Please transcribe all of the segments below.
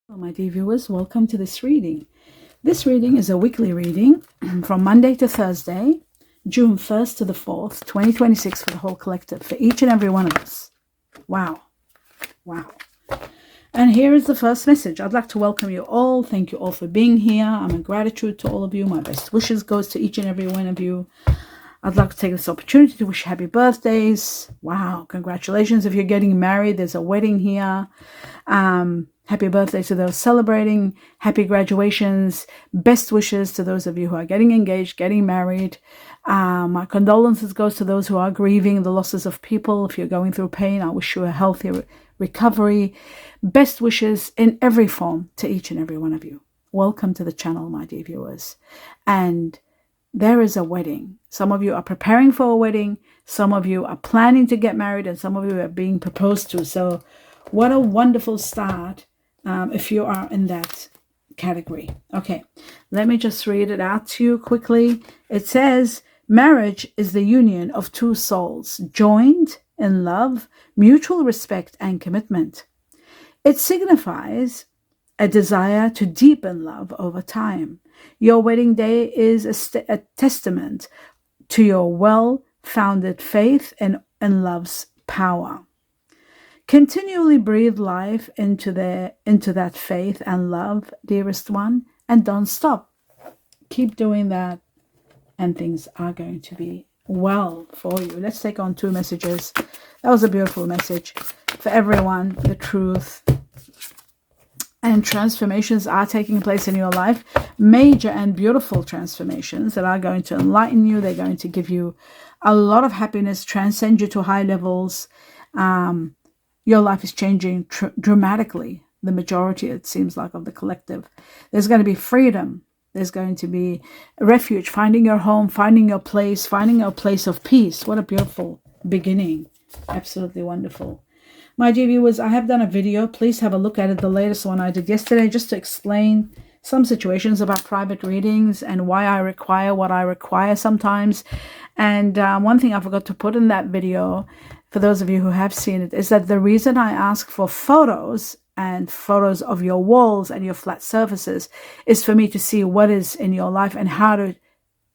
Hello, my dear viewers, welcome to this reading. This reading is a weekly reading from Monday to Thursday, June 1st to the 4th, 2026 for the whole collective, for each and every one of us. Wow. Wow. And here is the first message. I'd like to welcome you all. Thank you all for being here. I'm in gratitude to all of you. My best wishes goes to each and every one of you. I'd like to take this opportunity to wish happy birthdays. Wow. Congratulations if you're getting married. There's a wedding here. Happy birthday to those celebrating. Happy graduations. Best wishes to those of you who are getting engaged, getting married. My condolences goes to those who are grieving the losses of people. If you're going through pain, I wish you a healthy recovery. Best wishes in every form to each and every one of you. Welcome to the channel, my dear viewers. And there is a wedding. Some of you are preparing for a wedding. Some of you are planning to get married, and some of you are being proposed to. So what a wonderful start if you are in that category. Okay, let me just read it out to you quickly. It says, marriage is the union of two souls, joined in love, mutual respect, and commitment. It signifies a desire to deepen love over time. Your wedding day is a testament to your well-founded faith and love's power. Continually breathe life into that faith and love, dearest one, and don't stop. Keep doing that, and things are going to be well for you. Let's take on two messages. That was a beautiful message for everyone. The truth and transformations are taking place in your life. Major and beautiful transformations that are going to enlighten you. They're going to give you a lot of happiness, transcend you to high levels. Your life is changing dramatically. The majority, it seems like, of the collective. There's going to be freedom. There's going to be refuge, finding your home, finding your place of peace. What a beautiful beginning. Absolutely wonderful. My dear viewers, I have done a video. Please have a look at it. The latest one I did yesterday, just to explain some situations about private readings and why I require what I require sometimes. And one thing I forgot to put in that video, for those of you who have seen it, is that the reason I ask for photos and photos of your walls and your flat surfaces is for me to see what is in your life and how to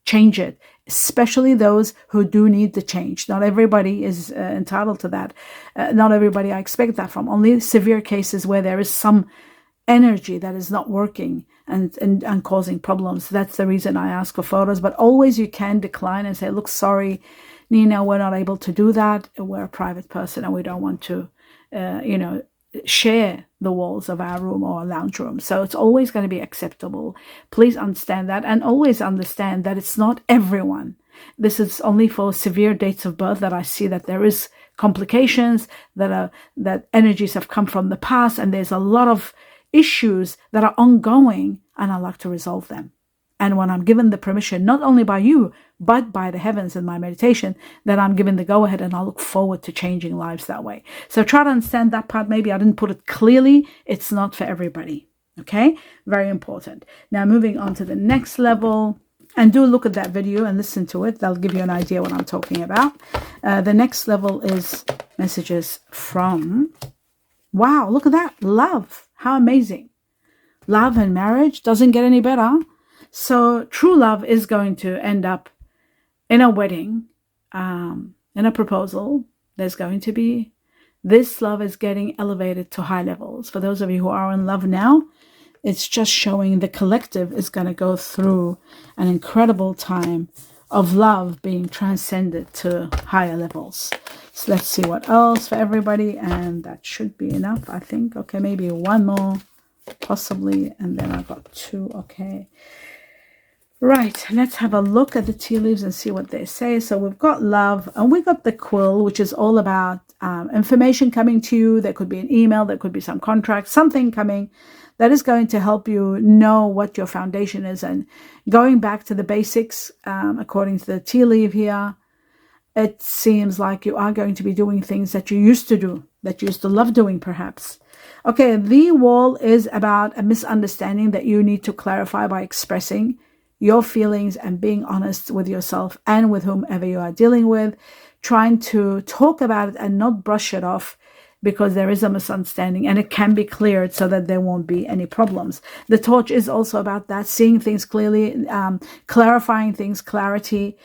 change it, especially those who do need the change. Not everybody is entitled to that. Not everybody I expect that from. Only severe cases where there is some energy that is not working and causing problems. That's the reason I ask for photos. But always you can decline and say, look, sorry, Nina, we're not able to do that. We're a private person and we don't want to, share the walls of our room or lounge room. So it's always going to be acceptable. Please understand that, and always understand that it's not everyone. This is only for severe dates of birth that I see that there is complications, that energies have come from the past, and there's a lot of issues that are ongoing, and I like to resolve them. And when I'm given the permission, not only by you, but by the heavens in my meditation, then I'm given the go-ahead, and I look forward to changing lives that way. So try to understand that part. Maybe I didn't put it clearly. It's not for everybody. Okay? Very important. Now, moving on to the next level. And do look at that video and listen to it. That'll give you an idea what I'm talking about. The next level is messages from... Wow, look at that. Love. How amazing. Love and marriage doesn't get any better. So true love is going to end up in a wedding, in a proposal. There's going to be, this love is getting elevated to high levels. For those of you who are in love now, it's just showing the collective is going to go through an incredible time of love being transcended to higher levels. So let's see what else for everybody. And that should be enough, I think. Okay, maybe one more, possibly. And then I got two. Okay. Right, let's have a look at the tea leaves and see what they say. So we've got love, and we got the quill, which is all about information coming to you. There could be an email, there could be some contract, something coming that is going to help you know what your foundation is. And going back to the basics, according to the tea leaf here, it seems like you are going to be doing things that you used to do, that you used to love doing perhaps. Okay, the wall is about a misunderstanding that you need to clarify by expressing your feelings and being honest with yourself and with whomever you are dealing with, trying to talk about it and not brush it off because there is a misunderstanding, and it can be cleared so that there won't be any problems. The torch is also about that, seeing things clearly, clarifying things, clarity,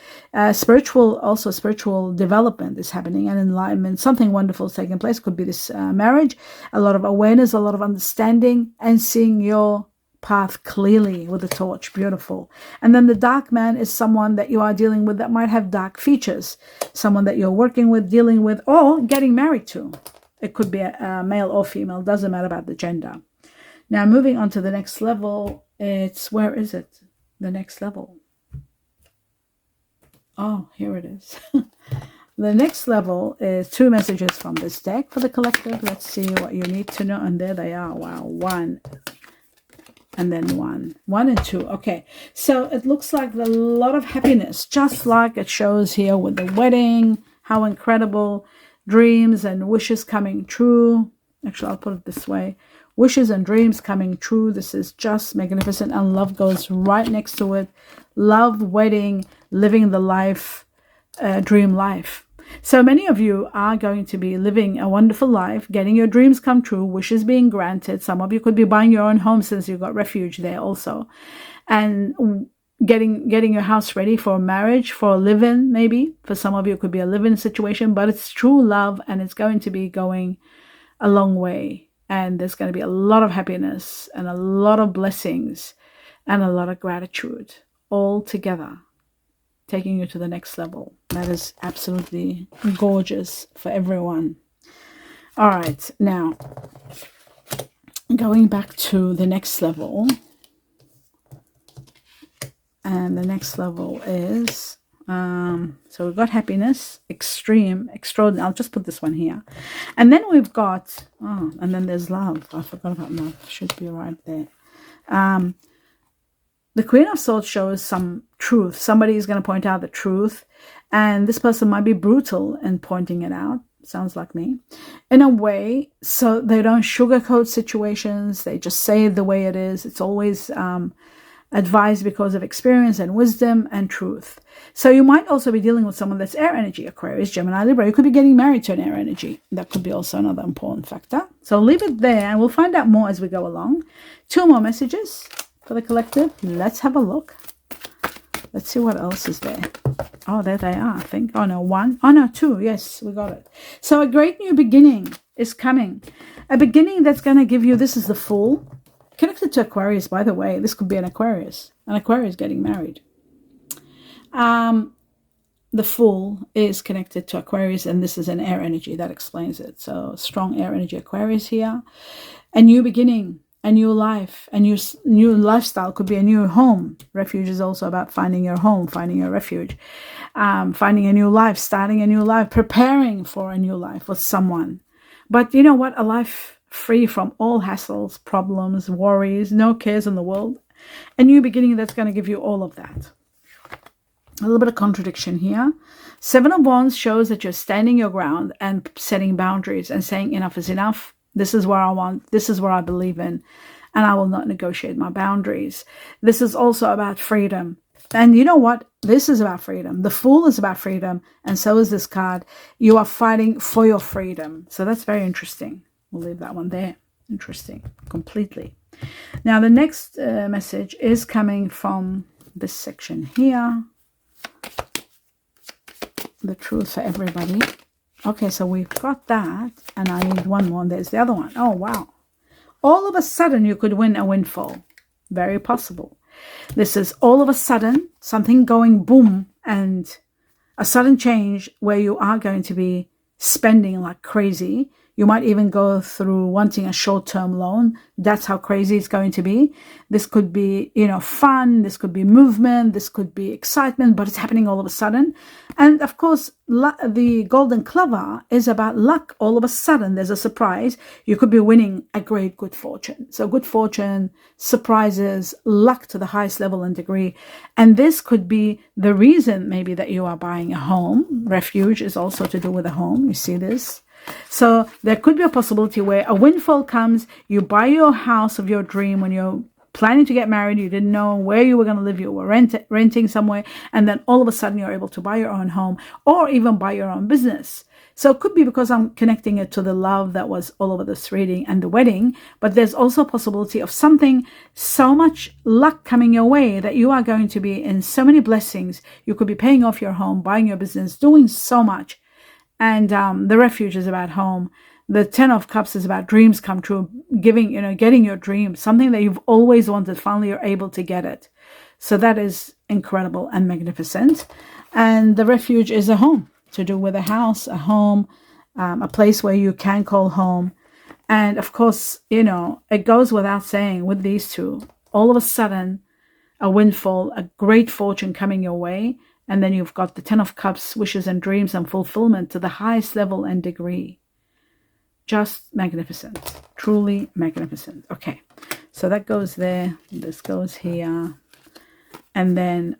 spiritual development is happening, and enlightenment. Something wonderful is taking place. Could be this marriage, a lot of awareness, a lot of understanding, and seeing your path clearly with the torch. Beautiful. And then the dark man is someone that you are dealing with that might have dark features, someone that you're working with, dealing with, or getting married to. It could be a male or female, doesn't matter about the gender. Now moving on to the next level, it's, where is it? The next level. Oh, here it is. The next level is 2 messages from this deck for the collective. Let's see what you need to know. And there they are. Wow. 1 and then 1 and 2. Okay, so it looks like a lot of happiness, just like it shows here with the wedding. How incredible. Dreams and wishes coming true. Actually, I'll put it this way. Wishes and dreams coming true. This is just magnificent, and love goes right next to it. Love, wedding, living the life, dream life. So many of you are going to be living a wonderful life, getting your dreams come true, wishes being granted. Some of you could be buying your own home since you've got refuge there also. And getting your house ready for marriage, for a live-in maybe. For some of you, it could be a live-in situation, but it's true love, and it's going to be going a long way. And there's going to be a lot of happiness and a lot of blessings and a lot of gratitude all together, taking you to the next level. That is absolutely gorgeous for everyone. All right, now going back to the next level. And the next level is, so we've got happiness, extreme, extraordinary. I'll just put this one here. And then we've got, and then there's love. I forgot about love. Should be right there. The Queen of Swords shows some truth. Somebody is going to point out the truth. And this person might be brutal in pointing it out. Sounds like me. In a way, so they don't sugarcoat situations. They just say it the way it is. It's always advised because of experience and wisdom and truth. So you might also be dealing with someone that's air energy, Aquarius, Gemini, Libra. You could be getting married to an air energy. That could be also another important factor. So leave it there, and we'll find out more as we go along. 2 more messages for the collective. Let's have a look. Let's see what else is there. Oh, there they are, I think. Oh, no, 1. Oh, no, 2. Yes, we got it. So a great new beginning is coming. A beginning that's going to give you, this is the Fool. Connected to Aquarius, by the way. This could be an Aquarius getting married. The Fool is connected to Aquarius, and this is an air energy. That explains it. So strong air energy Aquarius here. A new beginning, a new life, a new lifestyle. Could be a new home. Refuge is also about finding your home, finding your refuge, finding a new life, starting a new life, preparing for a new life with someone. But you know what? A life free from all hassles, problems, worries, no cares in the world. A new beginning that's going to give you all of that. A little bit of contradiction here. 7 of Wands shows that you're standing your ground and setting boundaries and saying enough is enough. This is where I want, this is where I believe in, and I will not negotiate my boundaries. This is also about freedom. And you know what? This is about freedom. The Fool is about freedom, and so is this card. You are fighting for your freedom. So that's very interesting. We'll leave that one there. Interesting. Completely. Now, the next message is coming from this section here. The truth for everybody. Okay, so we've got that. And I need one more. There's the other one. Oh, wow. All of a sudden, you could win a windfall. Very possible. This is all of a sudden, something going boom, and a sudden change where you are going to be spending like crazy. You might even go through wanting a short-term loan. That's how crazy it's going to be. This could be, fun. This could be movement. This could be excitement, but it's happening all of a sudden. And of course, the golden clover is about luck. All of a sudden, there's a surprise. You could be winning a great good fortune. So good fortune, surprises, luck to the highest level and degree. And this could be the reason maybe that you are buying a home. Refuge is also to do with a home. You see this? So there could be a possibility where a windfall comes, you buy your house of your dream when you're planning to get married, you didn't know where you were going to live, you were renting somewhere, and then all of a sudden you're able to buy your own home or even buy your own business. So it could be because I'm connecting it to the love that was all over this reading and the wedding, but there's also a possibility of something, so much luck coming your way that you are going to be in so many blessings. You could be paying off your home, buying your business, doing so much. And the refuge is about home. The 10 of Cups is about dreams come true, getting your dream, something that you've always wanted. Finally, you're able to get it. So that is incredible and magnificent. And the refuge is a home, to do with a house, a home, a place where you can call home. And of course, it goes without saying with these two, all of a sudden, a windfall, a great fortune coming your way. And then you've got the 10 of Cups, wishes and dreams and fulfillment to the highest level and degree. Just magnificent, truly magnificent. Okay, so that goes there. This goes here. And then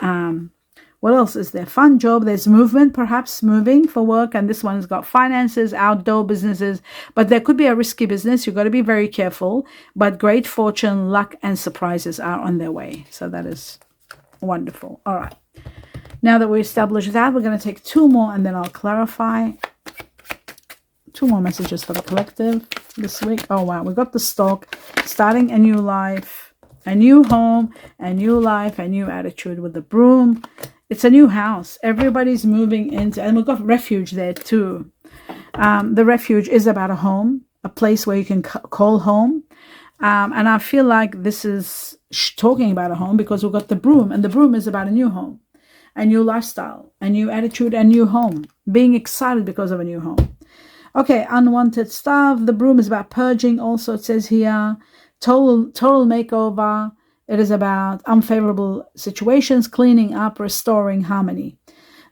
what else is there? Fun job. There's movement, perhaps moving for work. And this one's got finances, outdoor businesses. But there could be a risky business. You've got to be very careful. But great fortune, luck, and surprises are on their way. So that is wonderful. All right. Now that we established that, we're going to take two more and then I'll clarify. Two more messages for the collective this week. Oh, wow. We got the Stork, starting a new life, a new home, a new life, a new attitude with the broom. It's a new house. Everybody's moving into, and we've got refuge there too. The refuge is about a home, a place where you can call home. And I feel like this is talking about a home because we've got the broom, and the broom is about a new home, a new lifestyle, a new attitude, a new home, being excited because of a new home. Okay, unwanted stuff. The broom is about purging. Also, it says here, total makeover. It is about unfavorable situations, cleaning up, restoring harmony.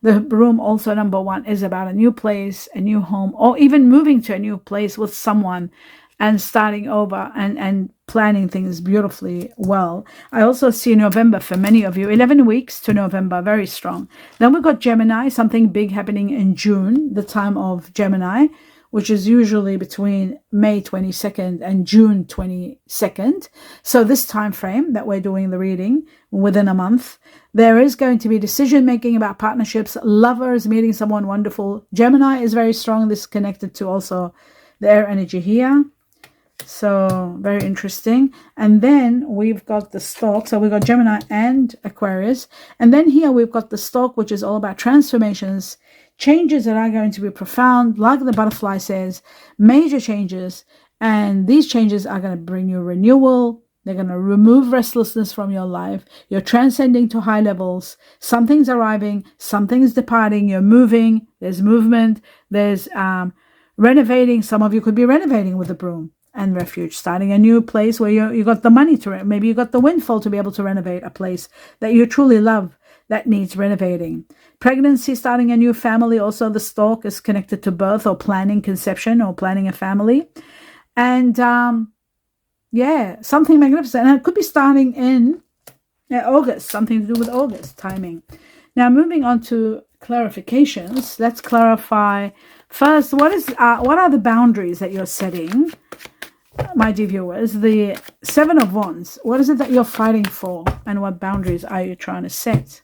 The broom also, number one, is about a new place, a new home, or even moving to a new place with someone and starting over and planning things beautifully well. I also see November for many of you, 11 weeks to November, very strong. Then we've got Gemini, something big happening in June, the time of Gemini, which is usually between May 22nd and June 22nd. So this time frame that we're doing the reading, within a month, there is going to be decision making about partnerships, lovers, meeting someone wonderful. Gemini is very strong. This is connected to also the air energy here. So very interesting. And then we've got the Stork. So we've got Gemini and Aquarius. And then here we've got the Stork, which is all about transformations, changes that are going to be profound, like the butterfly says, major changes. And these changes are going to bring you renewal. They're going to remove restlessness from your life. You're transcending to high levels. Something's arriving. Something's departing. You're moving. There's movement. There's renovating. Some of you could be renovating with the broom and refuge, starting a new place where you got the money to maybe you got the windfall to be able to renovate a place that you truly love that needs renovating. Pregnancy, starting a new family. Also, the Stork is connected to birth or planning conception or planning a family. And yeah, something magnificent. And it could be starting in August, something to do with August timing. Now, moving on to clarifications. Let's clarify first, what are the boundaries that you're setting, my dear viewers? The Seven of Wands, what is it that you're fighting for, and what boundaries are you trying to set?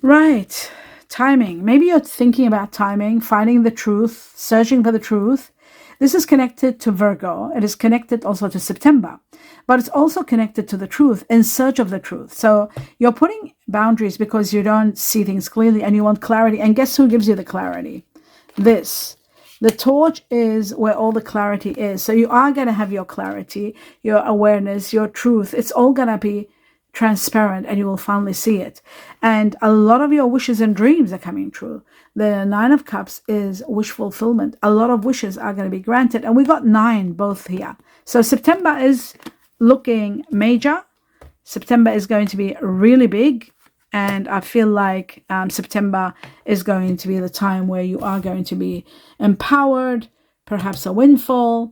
Right, timing. Maybe you're thinking about timing, finding the truth, searching for the truth. This is connected to Virgo. It is connected also to September, but it's also connected to the truth, in search of the truth. So you're putting boundaries because you don't see things clearly and you want clarity. And guess who gives you the clarity? This. The torch is where all the clarity is. So you are going to have your clarity, your awareness, your truth. It's all going to be transparent and you will finally see it. And a lot of your wishes and dreams are coming true. The Nine of Cups is wish fulfillment. A lot of wishes are going to be granted. And we got 9 both here. So September is looking major. September is going to be really big. And I feel like September is going to be the time where you are going to be empowered, perhaps a windfall.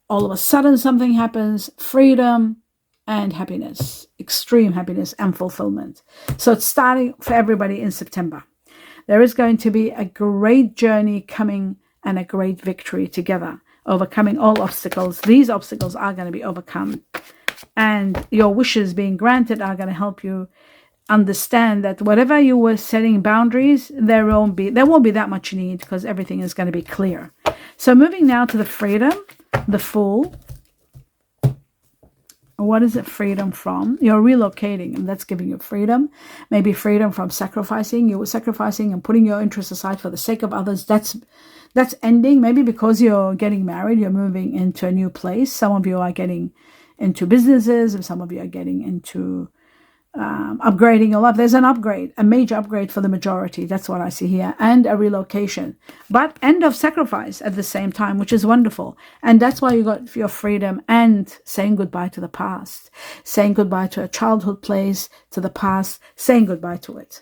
All of a sudden something happens, freedom and happiness, extreme happiness and fulfillment. So it's starting for everybody in September. There is going to be a great journey coming and a great victory together, overcoming all obstacles. These obstacles are going to be overcome. And your wishes being granted are going to help you understand that whatever you were setting boundaries, there won't be that much need, because everything is going to be clear. So moving now to the freedom, the Fool. What is it freedom from? You're relocating, and that's giving you freedom. Maybe freedom from sacrificing. You were sacrificing and putting your interests aside for the sake of others. That's ending. Maybe because you're getting married, you're moving into a new place. Some of you are getting into businesses, and some of you are getting into upgrading your life. There's an upgrade, a major upgrade for the majority. That's what I see here. And a relocation. But end of sacrifice at the same time, which is wonderful. And that's why you got your freedom and saying goodbye to the past. Saying goodbye to a childhood place, to the past, saying goodbye to it.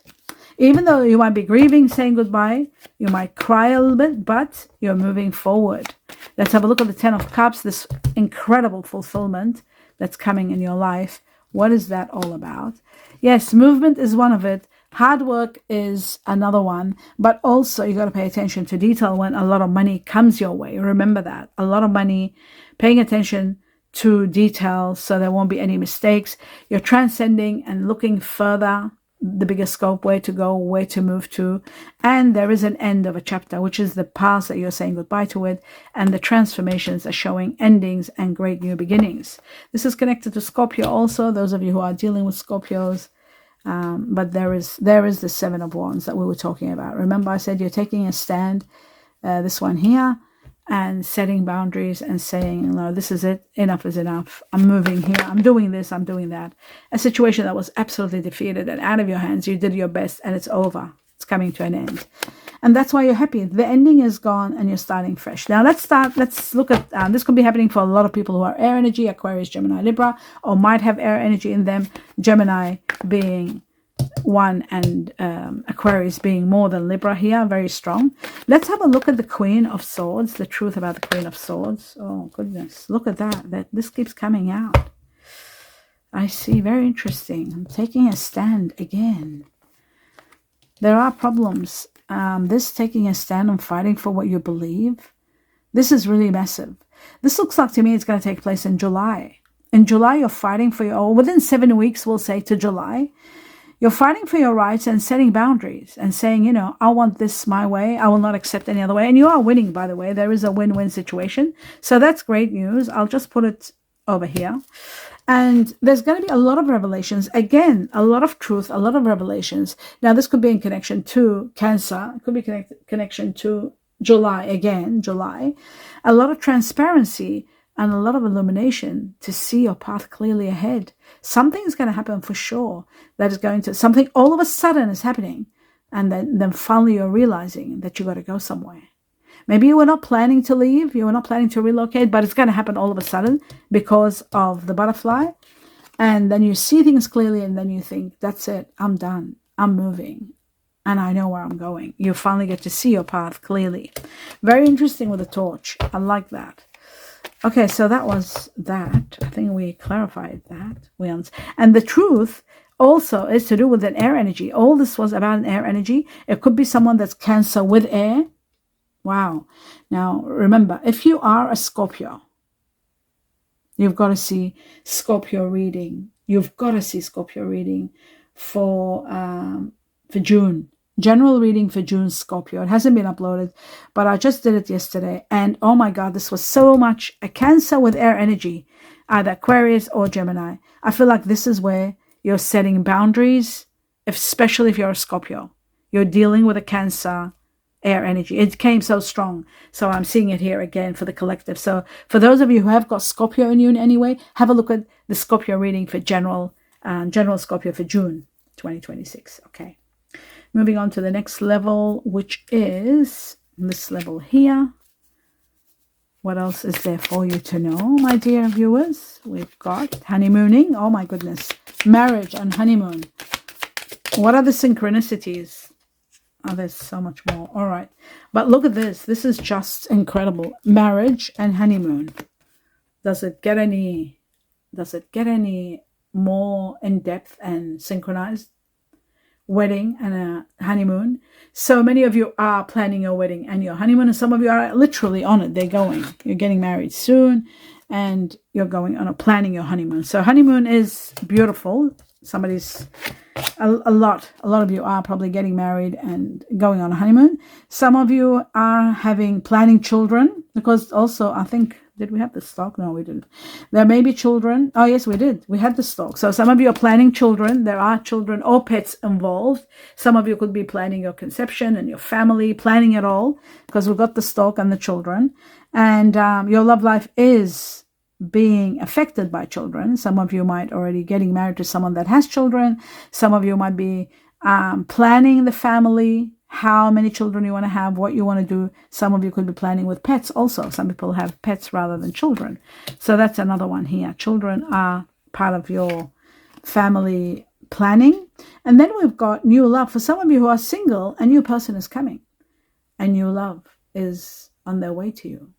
Even though you might be grieving, saying goodbye, you might cry a little bit, but you're moving forward. Let's have a look at the Ten of Cups, this incredible fulfillment that's coming in your life. What is that all about? Yes, movement is one of it. Hard work is another one. But also you got to pay attention to detail when a lot of money comes your way. Remember that. A lot of money, paying attention to details so there won't be any mistakes. You're transcending and looking further, the bigger scope, where to go, where to move to. And there is an end of a chapter, which is the past that you're saying goodbye to it. And the transformations are showing endings and great new beginnings. This is connected to Scorpio also, those of you who are dealing with Scorpios. But there is the Seven of Wands that we were talking about. Remember I said you're taking a stand, this one here, and setting boundaries and saying, no, this is it. Enough is enough. I'm moving here. I'm doing this. I'm doing that. A situation that was absolutely defeated and out of your hands. You did your best and it's over. It's coming to an end. And that's why you're happy. The ending is gone and you're starting fresh. Now let's look at, this could be happening for a lot of people who are air energy, Aquarius, Gemini, Libra, or might have air energy in them. Gemini being one and Aquarius being more than Libra here, very strong. Let's have a look at the Queen of Swords, the truth about the Queen of Swords. Oh goodness, look at that. This keeps coming out. I see, very interesting. I'm taking a stand again. There are problems. This taking a stand and fighting for what you believe, this is really massive. This looks like to me it's going to take place in July. In July, you're fighting for your, within 7 weeks, we'll say to July, you're fighting for your rights and setting boundaries and saying, you know, I want this my way. I will not accept any other way. And you are winning, by the way. There is a win-win situation. So that's great news. I'll just put it over here. And there's going to be a lot of revelations. Again, a lot of truth, a lot of revelations. Now, this could be in connection to Cancer. It could be connection to July, again, July. A lot of transparency and a lot of illumination to see your path clearly ahead. Something's going to happen for sure. That is going to, something all of a sudden is happening. And then finally you're realizing that you got to go somewhere. Maybe you were not planning to leave, you were not planning to relocate, but it's going to happen all of a sudden because of the butterfly. And then you see things clearly and then you think, that's it, I'm done, I'm moving, and I know where I'm going. You finally get to see your path clearly. Very interesting with the torch. I like that. Okay, so that was that. I think we clarified that. And the truth also is to do with an air energy. All this was about an air energy. It could be someone that's Cancer with air. Wow. Now, remember, if you are a Scorpio, you've got to see Scorpio reading. You've got to see Scorpio reading for June. General reading for June, Scorpio. It hasn't been uploaded, but I just did it yesterday. And oh my God, this was so much a Cancer with air energy, either Aquarius or Gemini. I feel like this is where you're setting boundaries, especially if you're a Scorpio. You're dealing with a Cancer air energy. It came so strong. So I'm seeing it here again for the collective. So for those of you who have got Scorpio in you in any way, have a look at the Scorpio reading for general Scorpio for June 2026. Okay. Moving on to the next level, which is this level here. What else is there for you to know, my dear viewers? We've got honeymooning. Oh my goodness. Marriage and honeymoon. What are the synchronicities? Oh, there's so much more. All right. But look at this. This is just incredible. Marriage and honeymoon. Does it get any more in-depth and synchronized? Wedding and a honeymoon. So many of you are planning your wedding and your honeymoon, and some of you are literally on it. They're going. You're getting married soon and you're going on planning your honeymoon. So honeymoon is beautiful. Somebody's, a lot of you are probably getting married and going on a honeymoon. Some of you are planning children, because also, I think, did we have the stock? No, we didn't. There may be children. Oh, yes, we did. We had the stock. So some of you are planning children. There are children or pets involved. Some of you could be planning your conception and your family, planning it all, because we've got the stock and the children. And your love life is being affected by children. Some of you might already getting married to someone that has children. Some of you might be planning the family, how many children you want to have, what you want to do. Some of you could be planning with pets also. Some people have pets rather than children. So that's another one here. Children are part of your family planning. And then we've got new love. For some of you who are single, a new person is coming. A new love is on their way to you.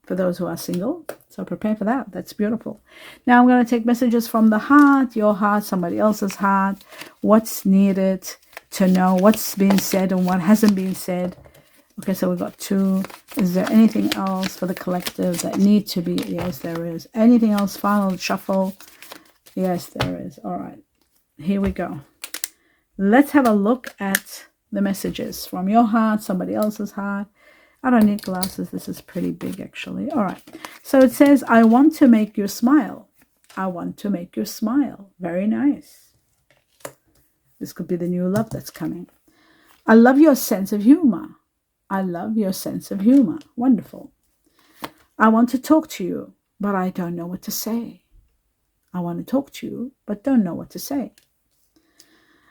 For those who are single, so prepare for that. That's beautiful. Now I'm going to take messages from the heart, your heart, somebody else's heart. What's needed to know, what's being said and what hasn't been said. Okay, so we've got 2. Is there anything else for the collective that need to be? Yes, there is. Anything else? Final shuffle. Yes, there is. All right, here we go. Let's have a look at the messages from your heart, somebody else's heart. I don't need glasses. This is pretty big, actually. All right. So it says, I want to make you smile. I want to make you smile. Very nice. This could be the new love that's coming. I love your sense of humor. I love your sense of humor. Wonderful. I want to talk to you, but I don't know what to say. I want to talk to you, but don't know what to say.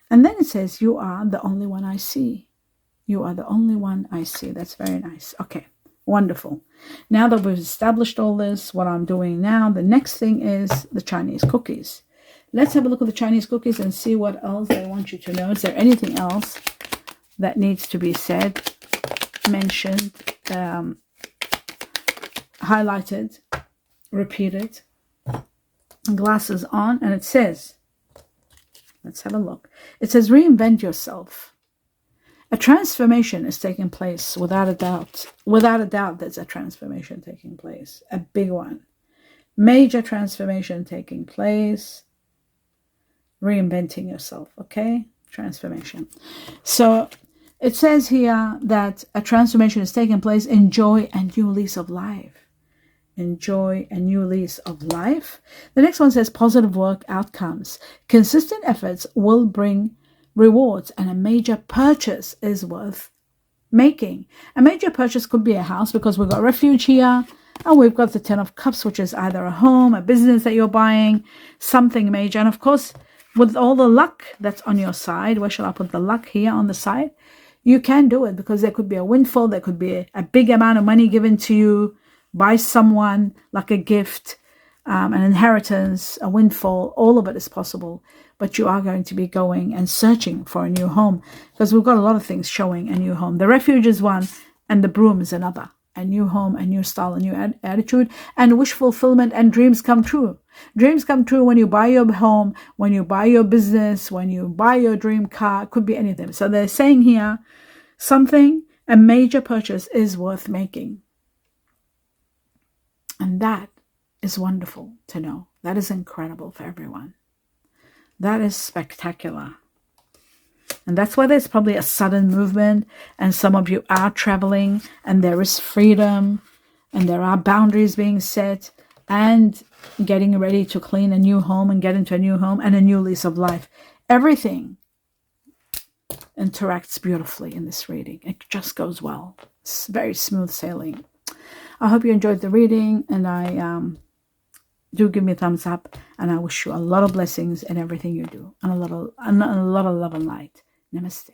And then it says, you are the only one I see. You are the only one I see. That's very nice. Okay, wonderful. Now that we've established all this, what I'm doing now, the next thing is the Chinese cookies. Let's have a look at the Chinese cookies and see what else I want you to know. Is there anything else that needs to be said, mentioned, highlighted, repeated? Glasses on, and it says, let's have a look. It says, reinvent yourself. A transformation is taking place, without a doubt. Without a doubt, there's a transformation taking place. A big one. Major transformation taking place. Reinventing yourself, okay? Transformation. So it says here that a transformation is taking place. Enjoy a new lease of life. Enjoy a new lease of life. The next one says positive work outcomes. Consistent efforts will bring rewards, and a major purchase is worth making. A major purchase could be a house, because we've got refuge here, and we've got the 10 of Cups, which is either a home, a business that you're buying, something major. And of course, with all the luck that's on your side, where shall I put the luck? Here on the side. You can do it, because there could be a windfall, there could be a big amount of money given to you by someone, like a gift, an inheritance, a windfall. All of it is possible. But you are going to be going and searching for a new home, because we've got a lot of things showing a new home. The refuge is one, and the broom is another. A new home, a new style, a new attitude, and wish fulfillment, and dreams come true. Dreams come true when you buy your home, when you buy your business, when you buy your dream car. It could be anything. So they're saying here, a major purchase is worth making. And that is wonderful to know. That is incredible for everyone. That is spectacular. And that's why there's probably a sudden movement, and some of you are traveling, and there is freedom, and there are boundaries being set, and getting ready to clean a new home and get into a new home and a new lease of life. Everything interacts beautifully in this reading. It just goes well. It's very smooth sailing. I hope you enjoyed the reading, and do give me a thumbs up, and I wish you a lot of blessings in everything you do, and a lot of love and light. Namaste.